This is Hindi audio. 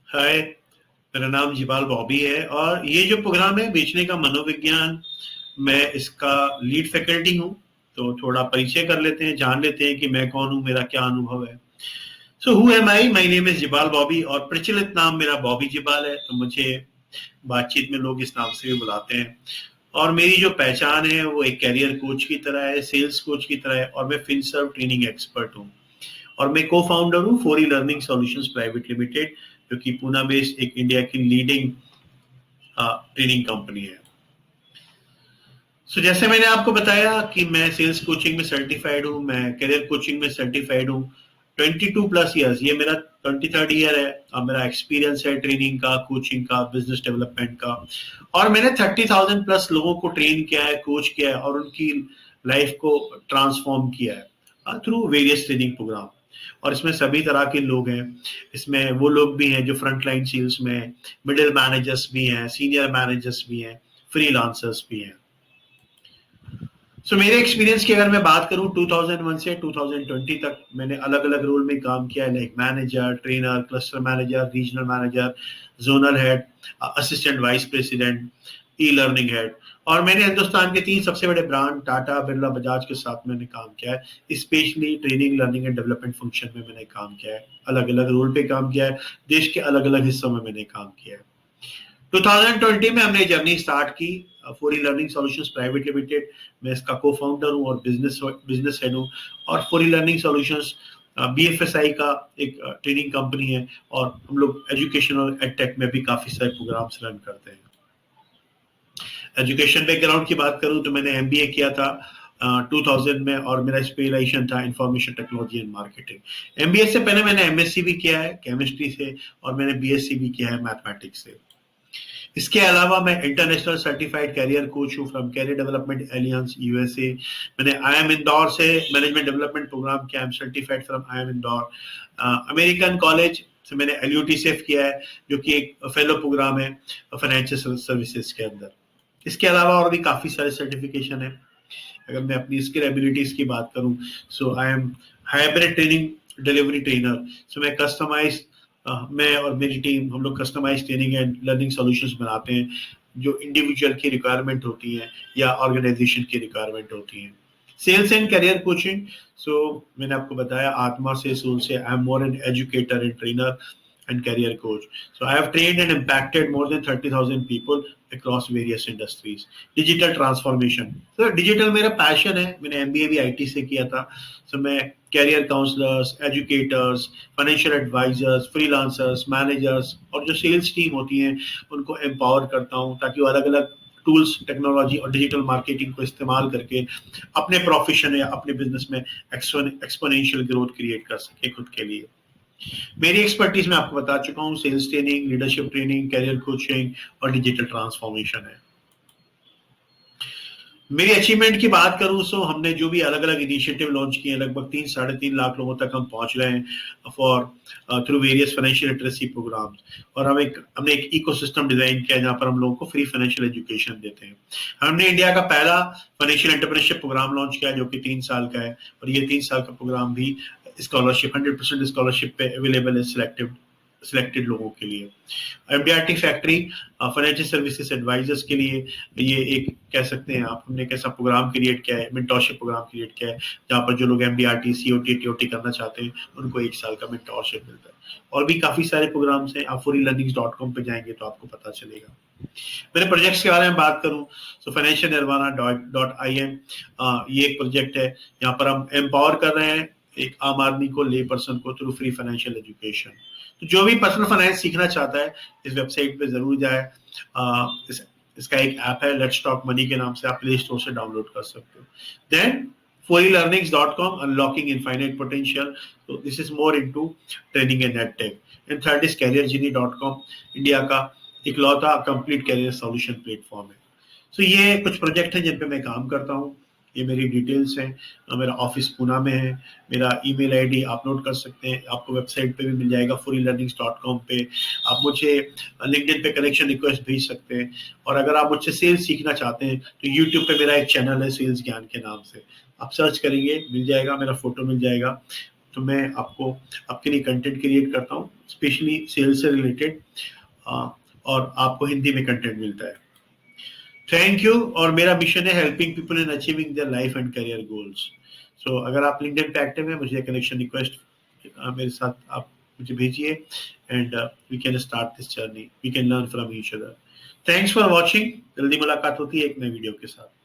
हाय, मेरा नाम जिबाल बॉबी है और ये जो प्रोग्राम है बेचने का मनोविज्ञान, मैं इसका लीड फैकल्टी हूँ। तो थोड़ा परिचय कर लेते हैं, जान लेते हैं कि मैं कौन हूँ, मेरा क्या अनुभव है। So who am I, my name is Jibal Bobby और प्रचलित नाम मेरा बॉबी जिबाल है। तो मुझे बातचीत में लोग इस नाम से भी बुलाते हैं। और मेरी जो पहचान है वो एक कैरियर कोच की तरह है, सेल्स कोच की तरह है, और मैं फिनसर्व ट्रेनिंग एक्सपर्ट हूँ। और मैं को फाउंडर हूँ फोरी लर्निंग सॉल्यूशंस प्राइवेट लिमिटेड, जो कि पूना बेस्ड एक इंडिया की लीडिंग ट्रेनिंग कंपनी है। जैसे मैंने आपको बताया कि मैं सेल्स कोचिंग में सर्टिफाइड हूँ, मैं करियर कोचिंग में सर्टिफाइड हूँ। 22+ ईयर्स, ये मेरा 23rd ईयर है। और मेरा एक्सपीरियंस है ट्रेनिंग का, कोचिंग का, बिजनेस डेवलपमेंट का। और मैंने 30,000+ लोगों को ट्रेन किया है, कोच किया है और उनकी लाइफ को ट्रांसफॉर्म किया है थ्रू वेरियस ट्रेनिंग प्रोग्राम। और इसमें सभी तरह के लोग हैं। इसमें वो लोग भी हैं जो फ्रंट लाइन सेल्स में हैं, मिडिल मैनेजर्स भी हैं, सीनियर मैनेजर्स भी हैं, फ्रीलांसर्स भी हैं। मेरे एक्सपीरियंस की अगर मैं बात करूं, 2001 से 2020 तक मैंने अलग अलग रोल में काम किया है, like manager, trainer, cluster manager, regional manager, zonal head, assistant vice president, e learning head. और मैंने हिंदुस्तान के 3 सबसे बड़े ब्रांड टाटा, बिरला, बजाज के साथ मैंने काम किया है। Specially training, learning and development function में मैंने काम किया है, अलग अलग रोल पे काम किया है, देश के अलग अलग हिस्सों में मैंने काम किया है। 2020 में हमने जर्नी स्टार्ट की फोरी लर्निंग सॉल्यूशंस प्राइवेट लिमिटेड। मैं इसका को फाउंडर हूँ और बिजनेस हेड हूँ। और फोरी लर्निंग सॉल्यूशंस BFSI का एक ट्रेनिंग कंपनी है। और हम लोग एजुकेशन और एडटेक में भी काफी सारे प्रोग्राम्स रन करते हैं। एजुकेशन बैकग्राउंड की बात करूं तो मैंने MBA किया था 2000 में, और मेरा स्पेशलाइजेशन था information technology and marketing. MBA से पहले मैंने MSc भी किया है केमिस्ट्री से, और मैंने BSc भी किया है मैथमेटिक्स से। इसके अलावा मैं इंटरनेशनल सर्टिफाइड कैरियर कोच हूँ from career development alliance USA। मैंने IIM इंदौर से मैनेजमेंट डेवलपमेंट प्रोग्राम किया, I am certified from IIM Indore. American college से मैंने LUTCF किया है, जो कि एक फेलो प्रोग्राम है फाइनेंशियल सर्विसेज के अंदर। इसके अलावा और भी काफी सारे सर्टिफिकेशन है। अगर मैं अपनी स्किल एबिलिटीज की बात करूं, so I am hybrid training delivery trainer. So मैं और मेरी टीम, हम लोग customize training and learning solutions बनाते हैं, जो इंडिविजुअल की रिक्वायरमेंट होती है या ऑर्गेनाइजेशन की रिक्वायरमेंट होती है। सेल्स एंड करियर कोचिंग, सो मैंने आपको बताया आत्मा से, सोल से, I am more an educator and trainer and career coach. So I have trained and impacted more than 30,000 people across various industries. Digital transformation. So digital मेरा passion है, मैंने MBA भी IT से किया था। So मैं career counselors, educators, financial advisors, freelancers, managers और जो sales team होती हैं उनको empower करता हूँ, ताकि वो अलग अलग टूल्स, टेक्नोलॉजी और डिजिटल मार्केटिंग को इस्तेमाल करके अपने प्रोफेशन या अपने बिजनेस में एक्सपोनेंशियल ग्रोथ क्रिएट कर सके खुद के लिए। मेरी एक्सपर्टीज मैं आपको बता चुका हूँ, sales training, leadership training, career coaching और डिजिटल ट्रांसफॉर्मेशन है। मेरी अचीवमेंट की बात करूं तो हमने जो भी अलग अलग इनिशिएटिव लॉन्च किए हैं, लगभग 3-3.5 लाख लोगों तक हम पहुंच रहे हैं for through various financial literacy programs. और हमने एक इकोसिस्टम डिजाइन किया जहां पर हम लोगों को फ्री फाइनेंशियल एजुकेशन देते हैं। हमने इंडिया का पहला फाइनेंशियल एंटरप्रेन्योरशिप प्रोग्राम लॉन्च किया जो कि 3 साल का है, और ये 3 साल का प्रोग्राम भी स्कॉलरशिप 100% स्कॉलरशिप पे अवेलेबल है सिलेक्टेड लोगों के लिए। MDRT factory financial services advisors के लिए ये एक कह सकते हैं आप, हमने कैसा प्रोग्राम क्रिएट किया है, मेंटोरशिप प्रोग्राम क्रिएट किया है, जहाँ पर जो लोग MDRT, COT, TOT करना चाहते हैं उनको 1 साल का मेंटोरशिप मिलता है। और भी काफी सारे प्रोग्राम्स हैं, आप foreelearnings.com पे जाएंगे तो आपको पता चलेगा। मेरे प्रोजेक्ट्स के बारे में बात करूं तो फाइनेंशियल निर्वाणा.in ये एक प्रोजेक्ट है, यहाँ पर हम एम्पावर कर रहे हैं एक आम आदमी को, ले पर्सन को, थ्रू फ्री फाइनेंशियल एजुकेशन। तो जो भी पर्सनल फाइनेंस सीखना चाहता है इस वेबसाइट पे जरूर जाए। इसका एक ऐप है लेट्स टॉक मनी के नाम से, आप प्ले स्टोर से डाउनलोड कर सकते हो। Then foreelearnings.com, unlocking infinite potential. So this is more into training and edtech. And third is careergenie.com, India का इकलौता कंप्लीट कैरियर सॉल्यूशन प्लेटफॉर्म है। सो ये कुछ प्रोजेक्ट हैं जिन पे मैं काम करता हूँ। ये मेरी डिटेल्स हैं। मेरा ऑफिस पूना में है। मेरा ईमेल आईडी आप नोट कर सकते हैं, आपको वेबसाइट पे भी मिल जाएगा foreelearnings.com पे। आप मुझे लिंक्डइन पे कनेक्शन रिक्वेस्ट भेज सकते हैं। और अगर आप मुझसे सेल्स सीखना चाहते हैं तो यूट्यूब पे मेरा एक चैनल है सेल्स ज्ञान के नाम से, आप सर्च करेंगे मिल जाएगा, मेरा फोटो मिल जाएगा। तो मैं आपको आपके लिए कंटेंट क्रिएट करता हूँ, स्पेशली सेल्स से रिलेटेड, और आपको हिंदी में कंटेंट मिलता है। Thank you. और मेरा मिशन है helping people in achieving their life and career goals. So अगर आप लिंक्डइन पे एक्टिव है, मुझे कनेक्शन रिक्वेस्ट मेरे साथ आप मुझे भेजिए, and we can start this journey, we can learn from each other. Thanks for watching. जल्दी मुलाकात होती है एक नए वीडियो के साथ।